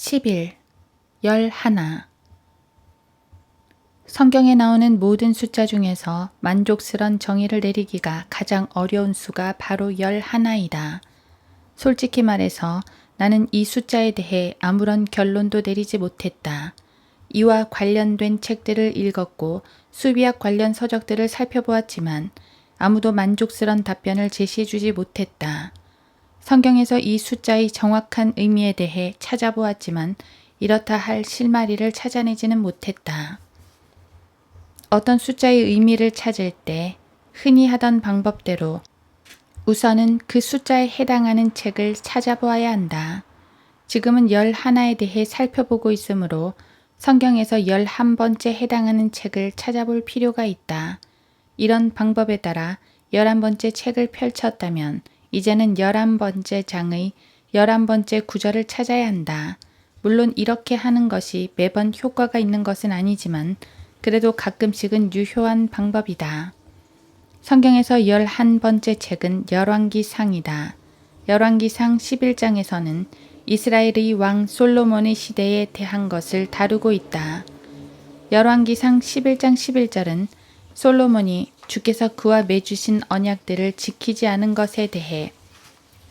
11. 11. 성경에 나오는 모든 숫자 중에서 만족스런 정의를 내리기가 가장 어려운 수가 바로 11이다. 솔직히 말해서 나는 이 숫자에 대해 아무런 결론도 내리지 못했다. 이와 관련된 책들을 읽었고 수비학 관련 서적들을 살펴보았지만 아무도 만족스런 답변을 제시해주지 못했다. 성경에서 이 숫자의 정확한 의미에 대해 찾아보았지만 이렇다 할 실마리를 찾아내지는 못했다. 어떤 숫자의 의미를 찾을 때 흔히 하던 방법대로 우선은 그 숫자에 해당하는 책을 찾아보아야 한다. 지금은 11에 대해 살펴보고 있으므로 성경에서 11번째 해당하는 책을 찾아볼 필요가 있다. 이런 방법에 따라 11번째 책을 펼쳤다면 이제는 11번째 장의 11번째 구절을 찾아야 한다. 물론 이렇게 하는 것이 매번 효과가 있는 것은 아니지만 그래도 가끔씩은 유효한 방법이다. 성경에서 11번째 책은 열왕기상이다. 열왕기상 11장에서는 이스라엘의 왕 솔로몬의 시대에 대한 것을 다루고 있다. 열왕기상 11장 11절은 솔로몬이 주께서 그와 맺으신 언약들을 지키지 않은 것에 대해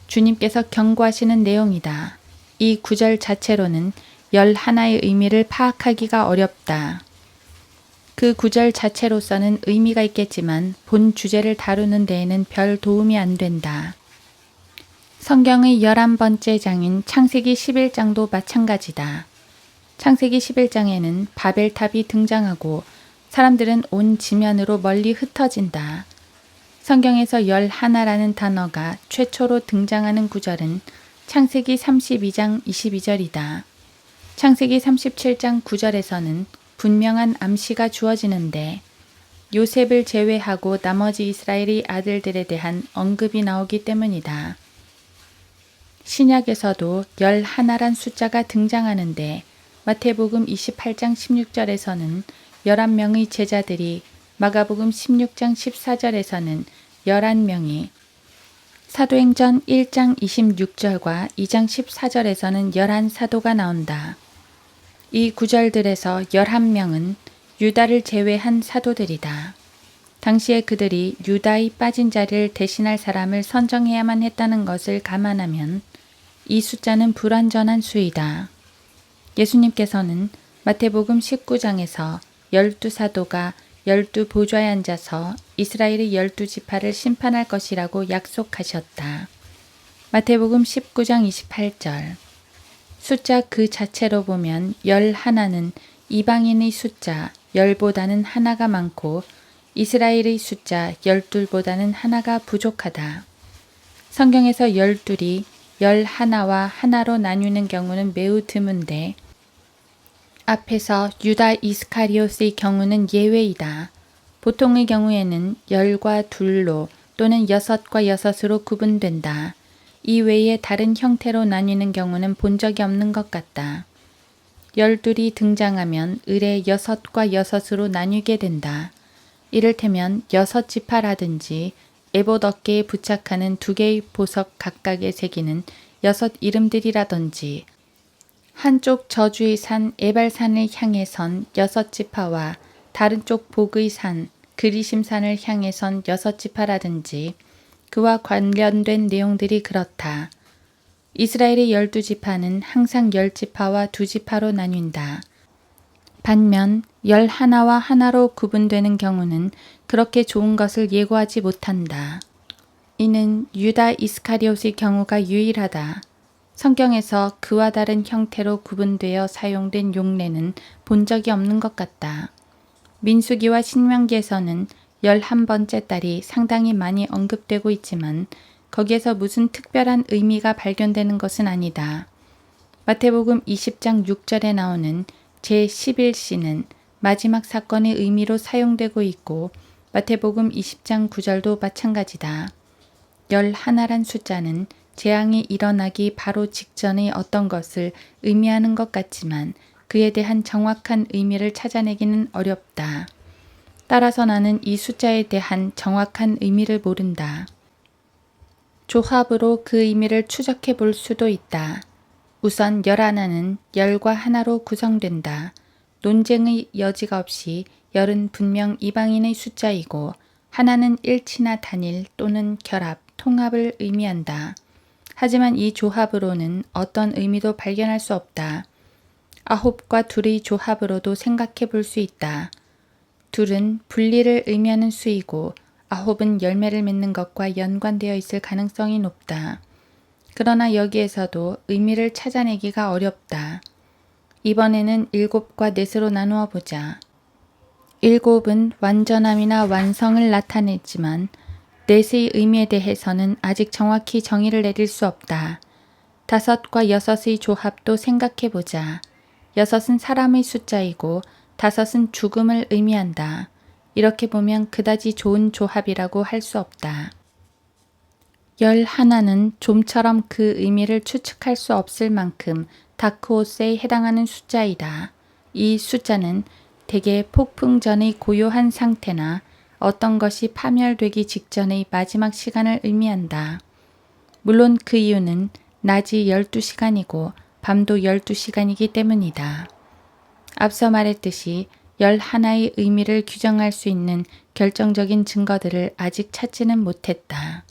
주님께서 경고하시는 내용이다. 이 구절 자체로는 11의 의미를 파악하기가 어렵다. 그 구절 자체로서는 의미가 있겠지만 본 주제를 다루는 데에는 별 도움이 안 된다. 성경의 11번째 장인 창세기 11장도 마찬가지다. 창세기 11장에는 바벨탑이 등장하고 사람들은 온 지면으로 멀리 흩어진다. 성경에서 11라는 단어가 최초로 등장하는 구절은 창세기 32장 22절이다. 창세기 37장 9절에서는 분명한 암시가 주어지는데 요셉을 제외하고 나머지 이스라엘의 아들들에 대한 언급이 나오기 때문이다. 신약에서도 11란 숫자가 등장하는데 마태복음 28장 16절에서는 11명의 제자들이, 마가복음 16장 14절에서는 11명이, 사도행전 1장 26절과 2장 14절에서는 11사도가 나온다. 이 구절들에서 11명은 유다를 제외한 사도들이다. 당시에 그들이 유다의 빠진 자리를 대신할 사람을 선정해야만 했다는 것을 감안하면 이 숫자는 불완전한 수이다. 예수님께서는 마태복음 19장에서 12사도가 12보좌에 앉아서 이스라엘의 12지파를 심판할 것이라고 약속하셨다. 마태복음 19장 28절. 숫자 그 자체로 보면 11는 이방인의 숫자 10보다는 하나가 많고 이스라엘의 숫자 12보다는 하나가 부족하다. 성경에서 12이 11와 하나로 나뉘는 경우는 매우 드문데 앞에서 유다 이스카리옷의 경우는 예외이다. 보통의 경우에는 10과 2로 또는 6과 6으로 구분된다. 이 외에 다른 형태로 나뉘는 경우는 본 적이 없는 것 같다. 12이 등장하면 을에 6과 6으로 나뉘게 된다. 이를테면 6지파라든지 에봇 어깨에 부착하는 2개의 보석 각각에 새기는 6 이름들이라든지 한쪽 저주의 산 에발산을 향해 선 6지파와 다른 쪽 복의 산 그리심산을 향해 선 6지파라든지 그와 관련된 내용들이 그렇다. 이스라엘의 12지파는 항상 10지파와 2지파로 나뉜다. 반면 11와 하나로 구분되는 경우는 그렇게 좋은 것을 예고하지 못한다. 이는 유다 이스카리옷의 경우가 유일하다. 성경에서 그와 다른 형태로 구분되어 사용된 용례는 본 적이 없는 것 같다. 민수기와 신명기에서는 11번째 달이 상당히 많이 언급되고 있지만 거기에서 무슨 특별한 의미가 발견되는 것은 아니다. 마태복음 20장 6절에 나오는 제11시는 마지막 사건의 의미로 사용되고 있고 마태복음 20장 9절도 마찬가지다. 11란 숫자는 재앙이 일어나기 바로 직전의 어떤 것을 의미하는 것 같지만 그에 대한 정확한 의미를 찾아내기는 어렵다. 따라서 나는 이 숫자에 대한 정확한 의미를 모른다. 조합으로 그 의미를 추적해 볼 수도 있다. 우선 11은 열과 하나로 구성된다. 논쟁의 여지가 없이 열은 분명 이방인의 숫자이고 하나는 일치나 단일 또는 결합, 통합을 의미한다. 하지만 이 조합으로는 어떤 의미도 발견할 수 없다. 9과 둘의 조합으로도 생각해 볼 수 있다. 둘은 분리를 의미하는 수이고 9은 열매를 맺는 것과 연관되어 있을 가능성이 높다. 그러나 여기에서도 의미를 찾아내기가 어렵다. 이번에는 7과 넷으로 나누어 보자. 7은 완전함이나 완성을 나타내지만 넷의 의미에 대해서는 아직 정확히 정의를 내릴 수 없다. 5과 6의 조합도 생각해 보자. 6은 사람의 숫자이고 5은 죽음을 의미한다. 이렇게 보면 그다지 좋은 조합이라고 할 수 없다. 11는 좀처럼 그 의미를 추측할 수 없을 만큼 다크호스에 해당하는 숫자이다. 이 숫자는 대개 폭풍 전의 고요한 상태나 어떤 것이 파멸되기 직전의 마지막 시간을 의미한다. 물론 그 이유는 낮이 12시간이고 밤도 12시간이기 때문이다. 앞서 말했듯이 11의 의미를 규정할 수 있는 결정적인 증거들을 아직 찾지는 못했다.